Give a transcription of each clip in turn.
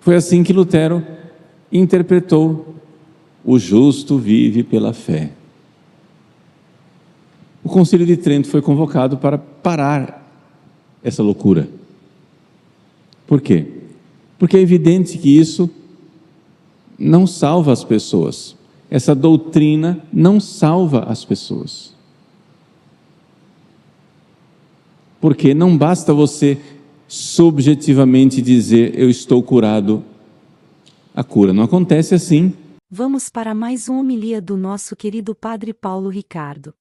Foi assim que Lutero interpretou: o justo vive pela fé. O Concílio de Trento foi convocado para parar essa loucura. Por quê? Porque é evidente que isso não salva as pessoas. Essa doutrina não salva as pessoas. Porque não basta você subjetivamente dizer: eu estou curado. A cura não acontece assim. Vamos para mais uma homilia do nosso querido Padre Paulo Ricardo.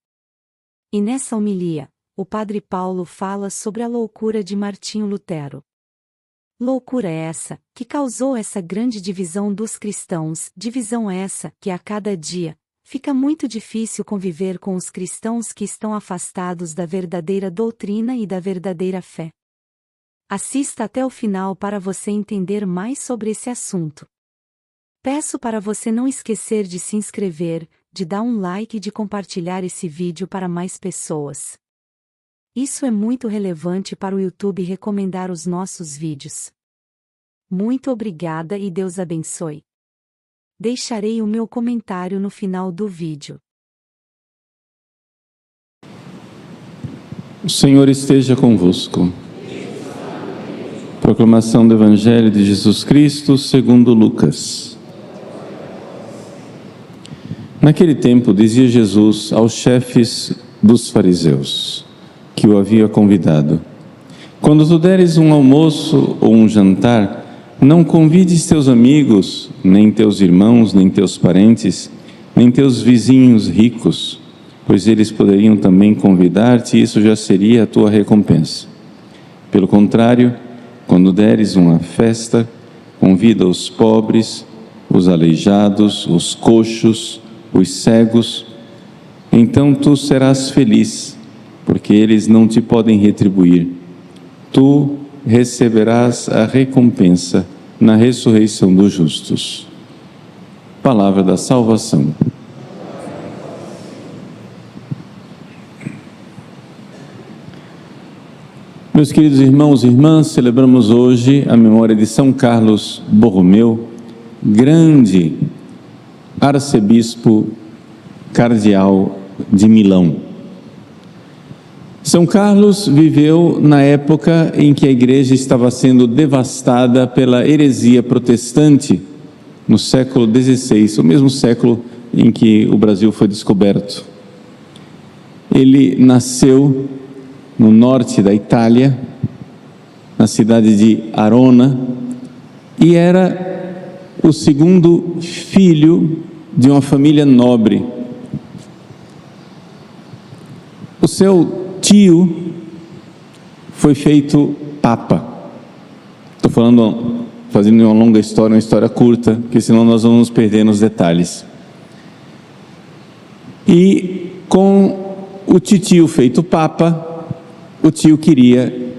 E nessa homilia, o Padre Paulo fala sobre a loucura de Martinho Lutero. Loucura essa, que causou essa grande divisão dos cristãos, divisão essa que a cada dia fica muito difícil conviver com os cristãos que estão afastados da verdadeira doutrina e da verdadeira fé. Assista até o final para você entender mais sobre esse assunto. Peço para você não esquecer de se inscrever, de dar um like e de compartilhar esse vídeo para mais pessoas. Isso é muito relevante para o YouTube recomendar os nossos vídeos. Muito obrigada e Deus abençoe. Deixarei o meu comentário no final do vídeo. O Senhor esteja convosco. Proclamação do Evangelho de Jesus Cristo segundo Lucas. Naquele tempo dizia Jesus aos chefes dos fariseus, que o havia convidado: quando tu deres um almoço ou um jantar, não convides teus amigos, nem teus irmãos, nem teus parentes, nem teus vizinhos ricos, pois eles poderiam também convidar-te e isso já seria a tua recompensa. Pelo contrário, quando deres uma festa, convida os pobres, os aleijados, os coxos, os cegos, então tu serás feliz, porque eles não te podem retribuir. Tu receberás a recompensa na ressurreição dos justos. Palavra da salvação. Meus queridos irmãos e irmãs, celebramos hoje a memória de São Carlos Borromeu, grande arcebispo cardeal de Milão. São Carlos viveu na época em que a igreja estava sendo devastada pela heresia protestante, no século XVI, o mesmo século em que o Brasil foi descoberto. Ele nasceu no norte da Itália, na cidade de Arona, e era o segundo filho de uma família nobre. O seu tio foi feito papa. Estou fazendo uma longa história, uma história curta, porque senão nós vamos nos perder nos detalhes. E com o titio feito papa, o tio queria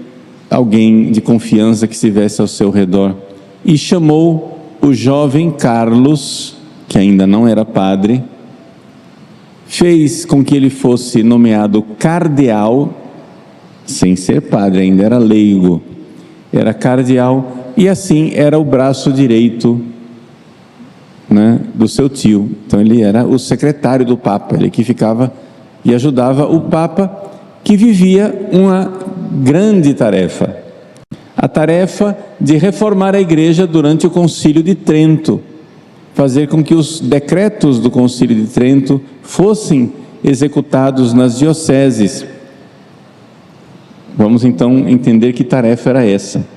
alguém de confiança que estivesse ao seu redor e chamou o jovem Carlos, que ainda não era padre, fez com que ele fosse nomeado cardeal, sem ser padre, ainda era leigo, era cardeal, e assim era o braço direito, né, do seu tio. Então ele era o secretário do Papa, ele que ficava e ajudava o Papa, que vivia uma grande tarefa, a tarefa de reformar a igreja durante o Concílio de Trento, fazer com que os decretos do Concílio de Trento fossem executados nas dioceses. Vamos então entender que tarefa era essa.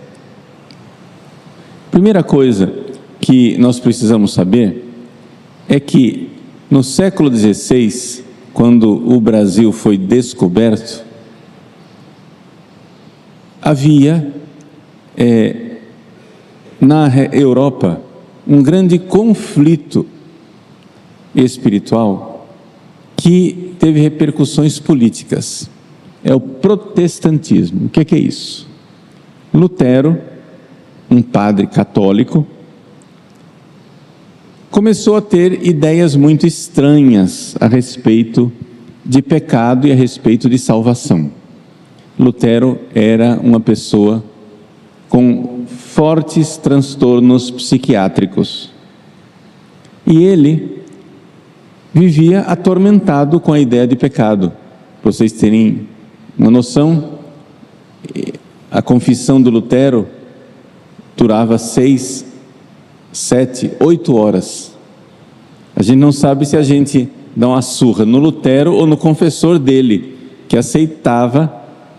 Primeira coisa que nós precisamos saber é que no século XVI, quando o Brasil foi descoberto, havia na Europa um grande conflito espiritual que teve repercussões políticas. É o protestantismo. O que é isso? Lutero, um padre católico, começou a ter ideias muito estranhas a respeito de pecado e a respeito de salvação. Lutero era uma pessoa com fortes transtornos psiquiátricos. E ele vivia atormentado com a ideia de pecado. Para vocês terem uma noção, a confissão do Lutero durava 6, 7, 8 horas. A gente não sabe se a gente dá uma surra no Lutero ou no confessor dele, que aceitava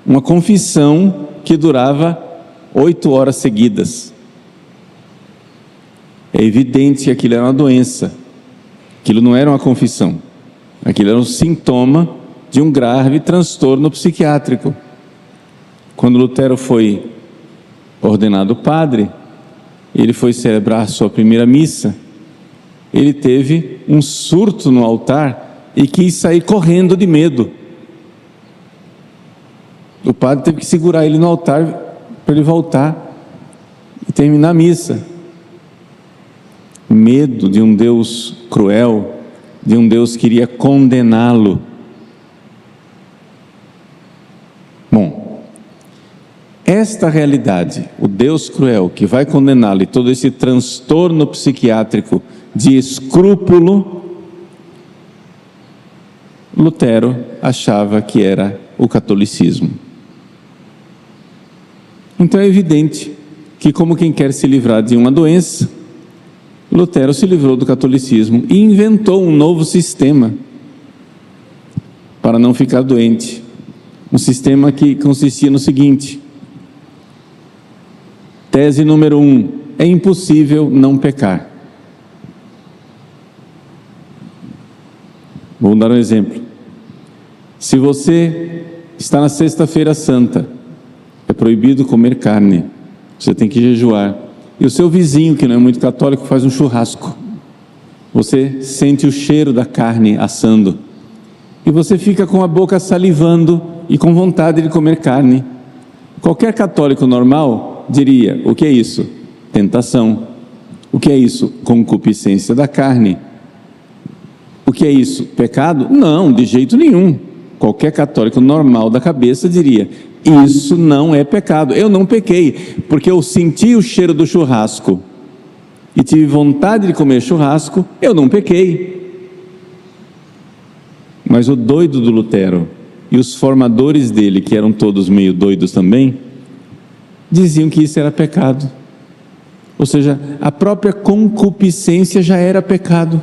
uma confissão que durava 8 horas seguidas. É evidente que aquilo era uma doença, aquilo não era uma confissão, aquilo era um sintoma de um grave transtorno psiquiátrico. Quando Lutero foi ordenado padre, ele foi celebrar sua primeira missa, ele teve um surto no altar e quis sair correndo de medo. O padre teve que segurar ele no altar para ele voltar e terminar a missa. Medo de um Deus cruel, de um Deus que iria condená-lo. Bom, esta realidade, o Deus cruel que vai condená-lo e todo esse transtorno psiquiátrico de escrúpulo, Lutero achava que era o catolicismo. Então é evidente que, como quem quer se livrar de uma doença, Lutero se livrou do catolicismo e inventou um novo sistema para não ficar doente. Um sistema que consistia no seguinte: tese número 1, é impossível não pecar. Vou dar um exemplo. Se você está na Sexta-feira Santa, é proibido comer carne, você tem que jejuar, e o seu vizinho, que não é muito católico, faz um churrasco. Você sente o cheiro da carne assando, e você fica com a boca salivando e com vontade de comer carne. Qualquer católico normal diria: o que é isso? Tentação. O que é isso? Concupiscência da carne. O que é isso? Pecado? Não, de jeito nenhum. Qualquer católico normal da cabeça diria: isso não é pecado. Eu não pequei, porque eu senti o cheiro do churrasco e tive vontade de comer churrasco, eu não pequei. Mas o doido do Lutero e os formadores dele, que eram todos meio doidos também, diziam que isso era pecado. Ou seja, a própria concupiscência já era pecado.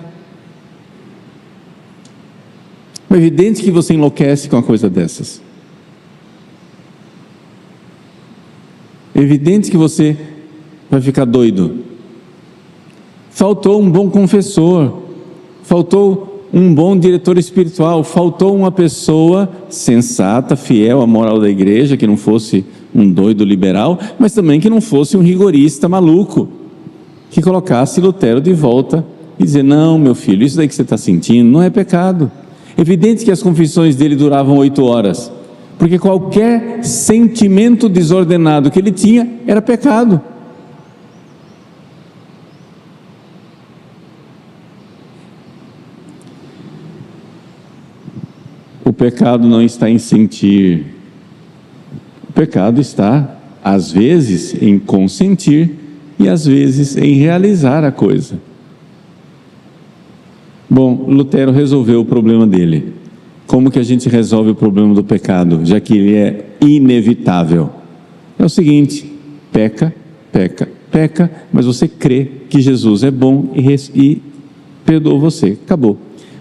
É evidente que você enlouquece com uma coisa dessas. É evidente que você vai ficar doido. Faltou um bom confessor, faltou um bom diretor espiritual, faltou uma pessoa sensata, fiel à moral da igreja, que não fosse um doido liberal, mas também que não fosse um rigorista maluco, que colocasse Lutero de volta e dizer: não, meu filho, isso daí que você está sentindo não é pecado. Evidente que as confissões dele duravam 8 horas, porque qualquer sentimento desordenado que ele tinha era pecado. O pecado não está em sentir, o pecado está, às vezes, em consentir e às vezes em realizar a coisa. Bom, Lutero resolveu o problema dele. Como que a gente resolve o problema do pecado, já que ele é inevitável? É o seguinte: peca, peca, peca, mas você crê que Jesus é bom e perdoa você. Acabou.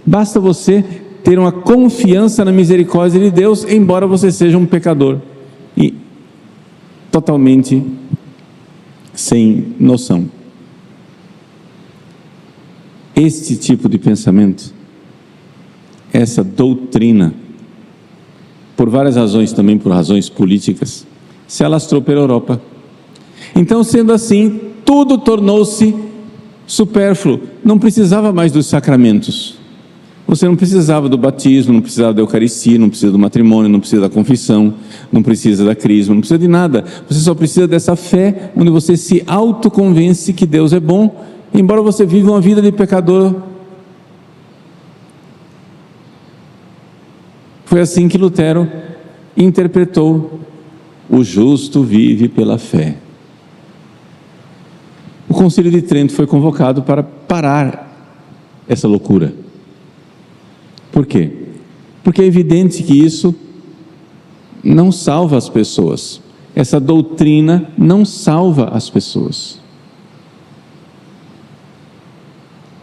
Basta você ter uma confiança na misericórdia de Deus, embora você seja um pecador e totalmente sem noção. Este tipo de pensamento, essa doutrina, por várias razões, também por razões políticas, se alastrou pela Europa. Então, sendo assim, tudo tornou-se supérfluo. Não precisava mais dos sacramentos. Você não precisava do batismo, não precisava da Eucaristia, não precisa do matrimônio, não precisa da confissão, não precisa da crisma, não precisa de nada. Você só precisa dessa fé, onde você se autoconvence que Deus é bom, embora você viva uma vida de pecador. Foi assim que Lutero interpretou: o justo vive pela fé. Concílio de Trento foi convocado para parar essa loucura. Por quê? Porque é evidente que isso não salva as pessoas. Essa doutrina não salva as pessoas.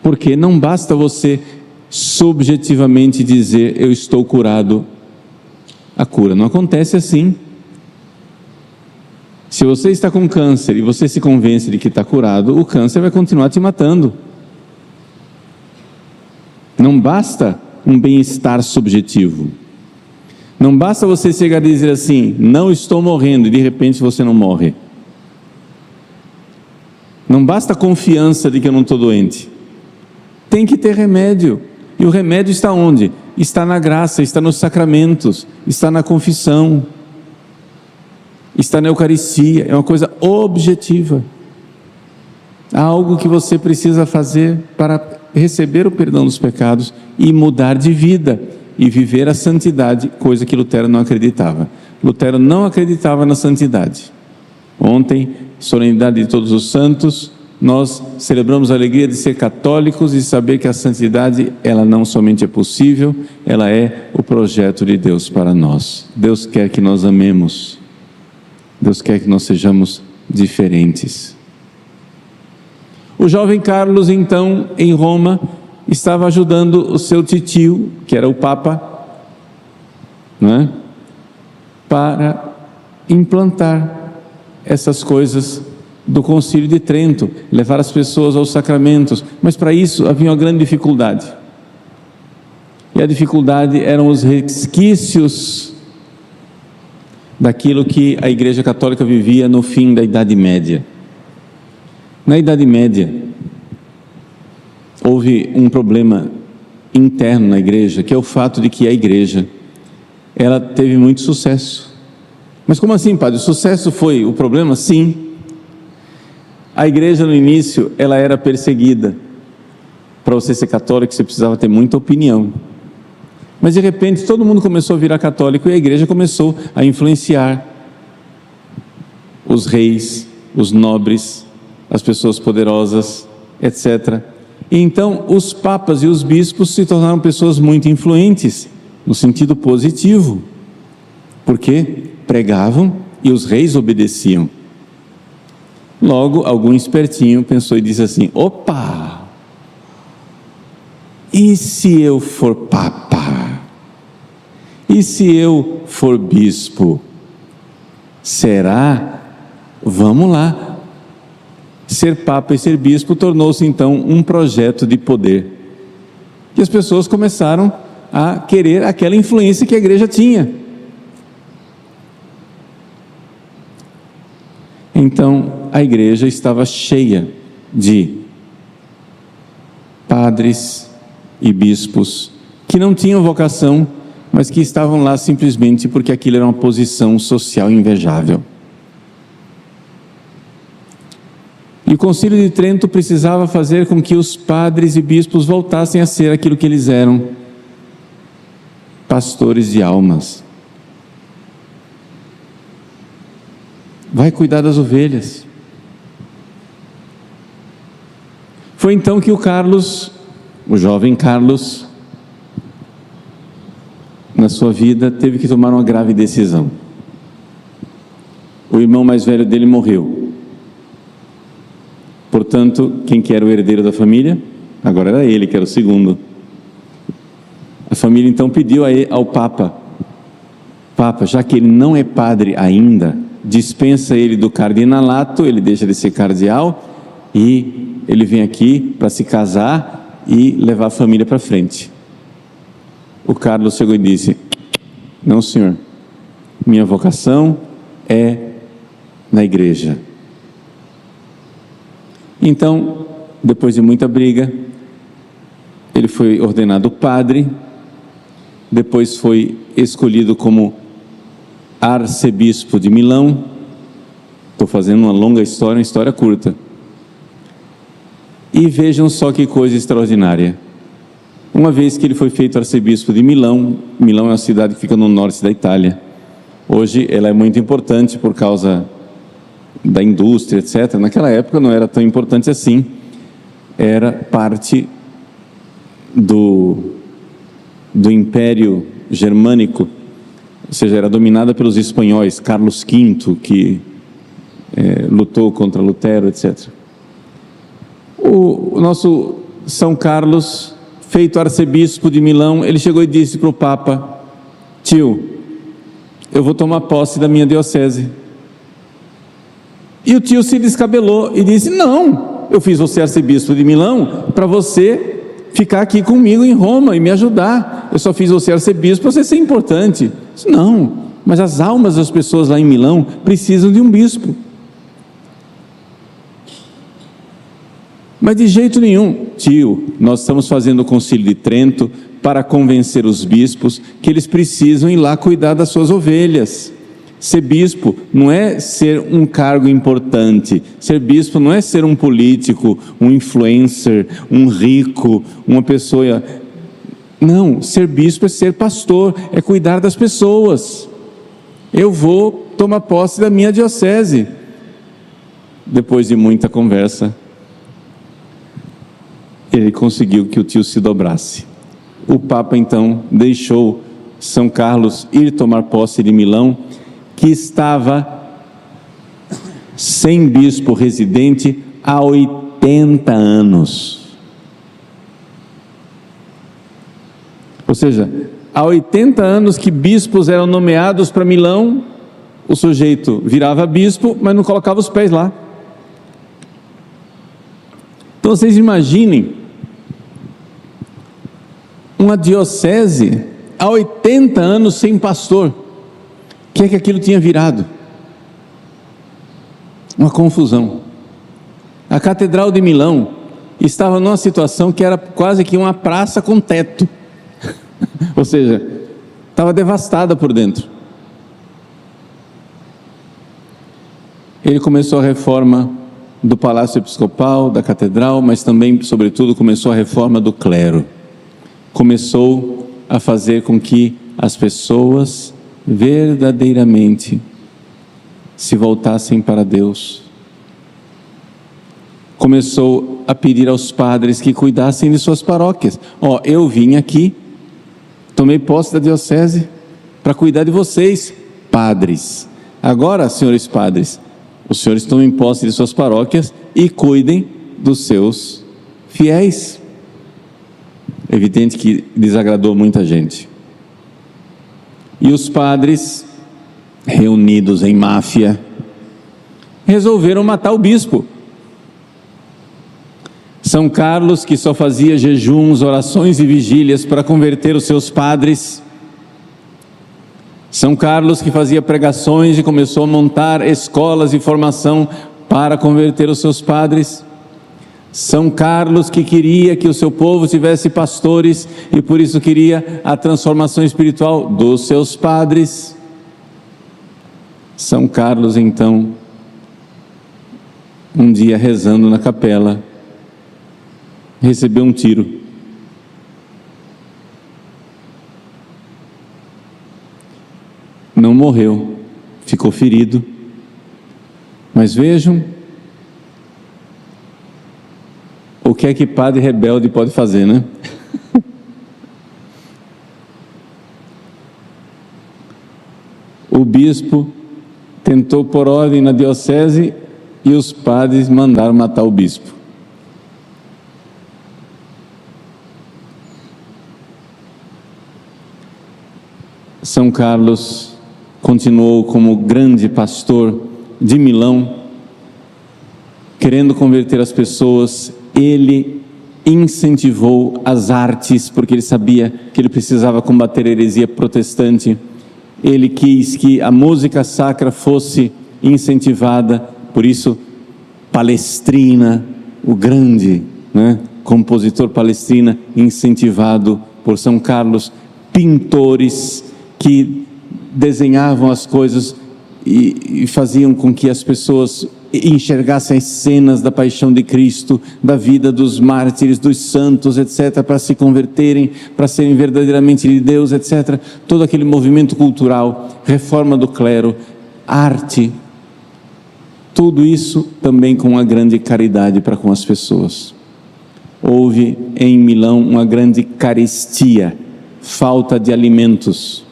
Porque não basta você subjetivamente dizer, eu estou curado. A cura não acontece assim. Se você está com câncer e você se convence de que está curado, o câncer vai continuar te matando. Não basta um bem-estar subjetivo. Não basta você chegar a dizer assim, não estou morrendo, e de repente você não morre. Não basta a confiança de que eu não estou doente. Tem que ter remédio. E o remédio está onde? Está na graça, está nos sacramentos, está na confissão, está na Eucaristia. É uma coisa objetiva. Há algo que você precisa fazer para receber o perdão dos pecados e mudar de vida e viver a santidade, coisa que Lutero não acreditava. Lutero não acreditava na santidade. Ontem, solenidade de Todos os Santos, nós celebramos a alegria de ser católicos e saber que a santidade, ela não somente é possível, ela é o projeto de Deus para nós. Deus quer que nós amemos. Deus quer que nós sejamos diferentes. O jovem Carlos, então, em Roma, estava ajudando o seu titio, que era o Papa, né, para implantar essas coisas do Concílio de Trento, levar as pessoas aos sacramentos, mas para isso havia uma grande dificuldade. E a dificuldade eram os resquícios daquilo que a Igreja Católica vivia no fim da Idade Média. Na Idade Média, houve um problema interno na Igreja, que é o fato de que a Igreja, ela teve muito sucesso. Mas como assim, padre? O sucesso foi o problema? Sim. A Igreja no início, ela era perseguida. Para você ser católico, você precisava ter muita opinião. Mas de repente, todo mundo começou a virar católico e a Igreja começou a influenciar os reis, os nobres, as pessoas poderosas, etc. E então, os papas e os bispos se tornaram pessoas muito influentes, no sentido positivo, porque pregavam e os reis obedeciam. Logo, algum espertinho pensou e disse assim, opa, e se eu for papa? E se eu for bispo? Será? Vamos lá. Ser papa e ser bispo tornou-se então um projeto de poder. E as pessoas começaram a querer aquela influência que a Igreja tinha. Então, a Igreja estava cheia de padres e bispos que não tinham vocação, mas que estavam lá simplesmente porque aquilo era uma posição social invejável. E o Concílio de Trento precisava fazer com que os padres e bispos voltassem a ser aquilo que eles eram, pastores de almas. Vai cuidar das ovelhas. Foi então que o Carlos, o jovem Carlos, na sua vida, teve que tomar uma grave decisão. O irmão mais velho dele morreu. Portanto, quem que era o herdeiro da família? Agora era ele, que era o segundo. A família então pediu ao Papa, Papa, já que ele não é padre ainda, dispensa ele do cardinalato, ele deixa de ser cardeal e ele vem aqui para se casar e levar a família para frente. O Carlos chegou e disse, não senhor, minha vocação é na igreja. Então, depois de muita briga, ele foi ordenado padre, depois foi escolhido como arcebispo de Milão. Estou fazendo uma longa história, uma história curta. E vejam só que coisa extraordinária. Uma vez que ele foi feito arcebispo de Milão, Milão é uma cidade que fica no norte da Itália. Hoje ela é muito importante por causa da indústria, etc. Naquela época não era tão importante assim, era parte do Império Germânico, ou seja, era dominada pelos espanhóis, Carlos V, que lutou contra Lutero, etc. O nosso São Carlos, feito arcebispo de Milão, ele chegou e disse para o Papa: tio, eu vou tomar posse da minha diocese. E o tio se descabelou e disse: não, eu fiz você arcebispo de Milão para você ficar aqui comigo em Roma e me ajudar. Eu só fiz você arcebispo para você ser importante. Disse: não, mas as almas das pessoas lá em Milão precisam de um bispo. Mas de jeito nenhum, tio, nós estamos fazendo o Concílio de Trento para convencer os bispos que eles precisam ir lá cuidar das suas ovelhas. Ser bispo não é ser um cargo importante, ser bispo não é ser um político, um influencer, um rico, uma pessoa... Não, ser bispo é ser pastor, é cuidar das pessoas. Eu vou tomar posse da minha diocese. Depois de muita conversa, ele conseguiu que o tio se dobrasse. O Papa então deixou São Carlos ir tomar posse de Milão, que estava sem bispo residente há 80 anos. Ou seja, há 80 anos que bispos eram nomeados para Milão, o sujeito virava bispo, mas não colocava os pés lá. Então vocês imaginem uma diocese há 80 anos sem pastor. O que é que aquilo tinha virado? Uma confusão. A Catedral de Milão estava numa situação que era quase que uma praça com teto. Ou seja, estava devastada por dentro. Ele começou a reforma do Palácio Episcopal, da Catedral, mas também, sobretudo, começou a reforma do clero. Começou a fazer com que as pessoas verdadeiramente se voltassem para Deus. Começou a pedir aos padres que cuidassem de suas paróquias. Eu vim aqui, tomei posse da diocese para cuidar de vocês, padres. Agora, senhores padres, os senhores tomem posse de suas paróquias e cuidem dos seus fiéis. Evidente que desagradou muita gente. E os padres, reunidos em máfia, resolveram matar o bispo. São Carlos, que só fazia jejuns, orações e vigílias para converter os seus padres. São Carlos, que fazia pregações e começou a montar escolas de formação para converter os seus padres. São Carlos, que queria que o seu povo tivesse pastores e por isso queria a transformação espiritual dos seus padres. São Carlos, então, um dia rezando na capela, recebeu um tiro. Não morreu, ficou ferido. Mas vejam o que é que padre rebelde pode fazer, né? O bispo tentou pôr ordem na diocese e os padres mandaram matar o bispo. São Carlos continuou como grande pastor de Milão, querendo converter as pessoas. Ele incentivou as artes, porque ele sabia que ele precisava combater a heresia protestante. Ele quis que a música sacra fosse incentivada, por isso Palestrina, o grande compositor Palestrina, incentivado por São Carlos, pintores que desenhavam as coisas e faziam com que as pessoas enxergassem as cenas da paixão de Cristo, da vida dos mártires, dos santos, etc., para se converterem, para serem verdadeiramente de Deus, etc. Todo aquele movimento cultural, reforma do clero, arte. Tudo isso também com uma grande caridade para com as pessoas. Houve em Milão uma grande carestia, falta de alimentos.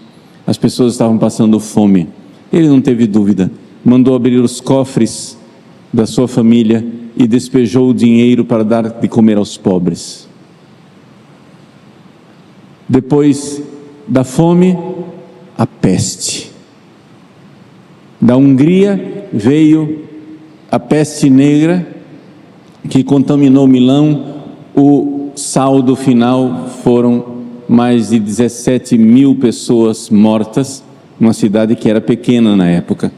As pessoas estavam passando fome. Ele não teve dúvida, mandou abrir os cofres da sua família e despejou o dinheiro para dar de comer aos pobres. Depois da fome, a peste. Da Hungria veio a peste negra, que contaminou Milão. O saldo final foram mais de 17 mil pessoas mortas, uma cidade que era pequena na época.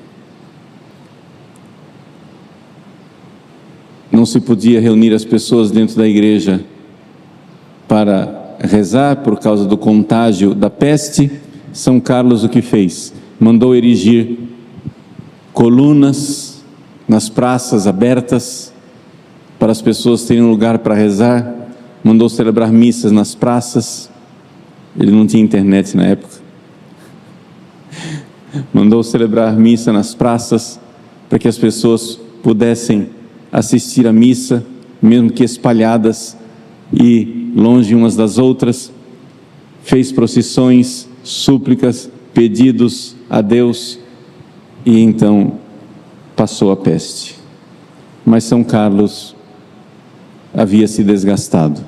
Não se podia reunir as pessoas dentro da igreja para rezar por causa do contágio da peste. São Carlos o que fez? Mandou erigir colunas nas praças abertas para as pessoas terem um lugar para rezar. Mandou celebrar missas nas praças. Ele não tinha internet na época. Mandou celebrar missa nas praças para que as pessoas pudessem assistir à missa, mesmo que espalhadas e longe umas das outras. Fez procissões, súplicas, pedidos a Deus e então passou a peste. Mas São Carlos havia se desgastado.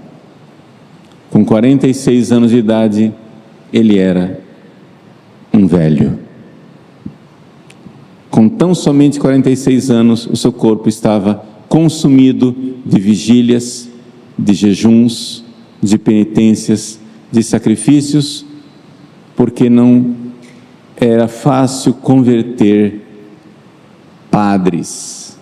Com 46 anos de idade, ele era um velho. Com tão somente 46 anos, o seu corpo estava consumido de vigílias, de jejuns, de penitências, de sacrifícios, porque não era fácil converter padres.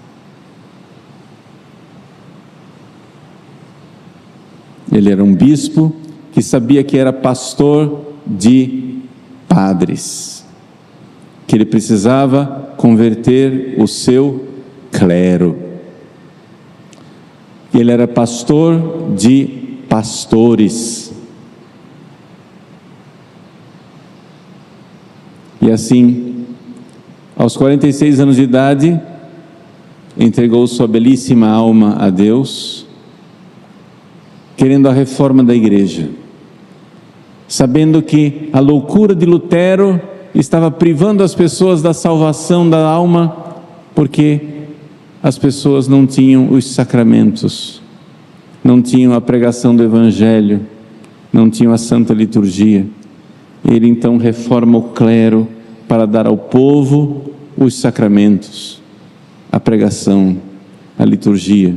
Ele era um bispo que sabia que era pastor de padres, que ele precisava converter o seu clero. Ele era pastor de pastores. E assim, aos 46 anos de idade, entregou sua belíssima alma a Deus, querendo a reforma da igreja, sabendo que a loucura de Lutero estava privando as pessoas da salvação da alma, porque as pessoas não tinham os sacramentos, não tinham a pregação do Evangelho, não tinham a Santa Liturgia. Ele então reforma o clero para dar ao povo os sacramentos, a pregação, a liturgia.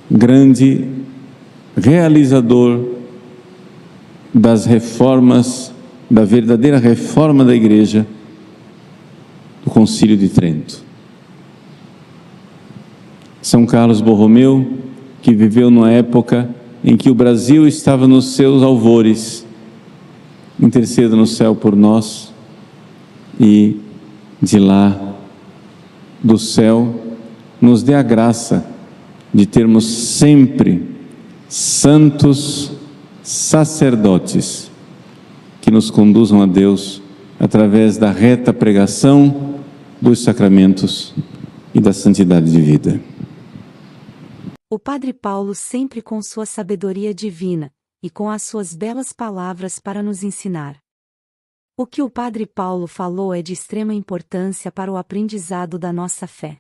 Grande realizador das reformas, da verdadeira reforma da igreja, do Concílio de Trento. São Carlos Borromeu, que viveu numa época em que o Brasil estava nos seus alvores, interceda no céu por nós, e de lá, do céu, nos dê a graça de termos sempre santos sacerdotes que nos conduzam a Deus através da reta pregação dos sacramentos e da santidade de vida. O Padre Paulo, sempre com sua sabedoria divina e com as suas belas palavras para nos ensinar. O que o Padre Paulo falou é de extrema importância para o aprendizado da nossa fé.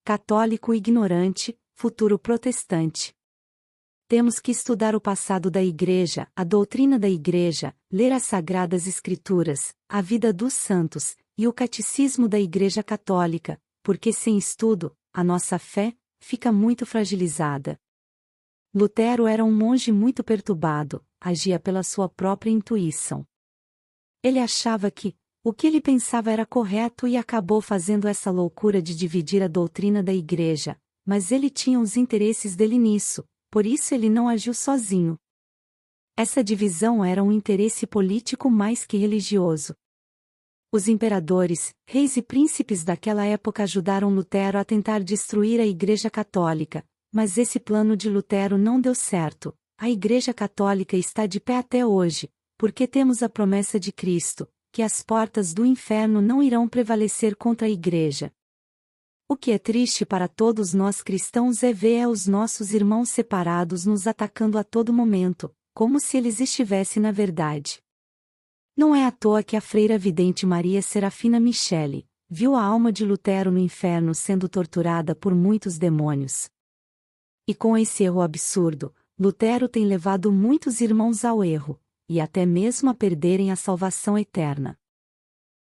Católico ignorante, futuro protestante. Temos que estudar o passado da Igreja, a doutrina da Igreja, ler as Sagradas Escrituras, a vida dos santos e o catecismo da Igreja Católica, porque sem estudo, a nossa fé fica muito fragilizada. Lutero era um monge muito perturbado, agia pela sua própria intuição. Ele achava que o que ele pensava era correto e acabou fazendo essa loucura de dividir a doutrina da Igreja, mas ele tinha os interesses dele nisso, por isso ele não agiu sozinho. Essa divisão era um interesse político mais que religioso. Os imperadores, reis e príncipes daquela época ajudaram Lutero a tentar destruir a Igreja Católica, mas esse plano de Lutero não deu certo. A Igreja Católica está de pé até hoje, porque temos a promessa de Cristo, que as portas do inferno não irão prevalecer contra a Igreja. O que é triste para todos nós cristãos é ver os nossos irmãos separados nos atacando a todo momento, como se eles estivessem na verdade. Não é à toa que a freira vidente Maria Serafina Michele viu a alma de Lutero no inferno sendo torturada por muitos demônios. E com esse erro absurdo, Lutero tem levado muitos irmãos ao erro, e até mesmo a perderem a salvação eterna.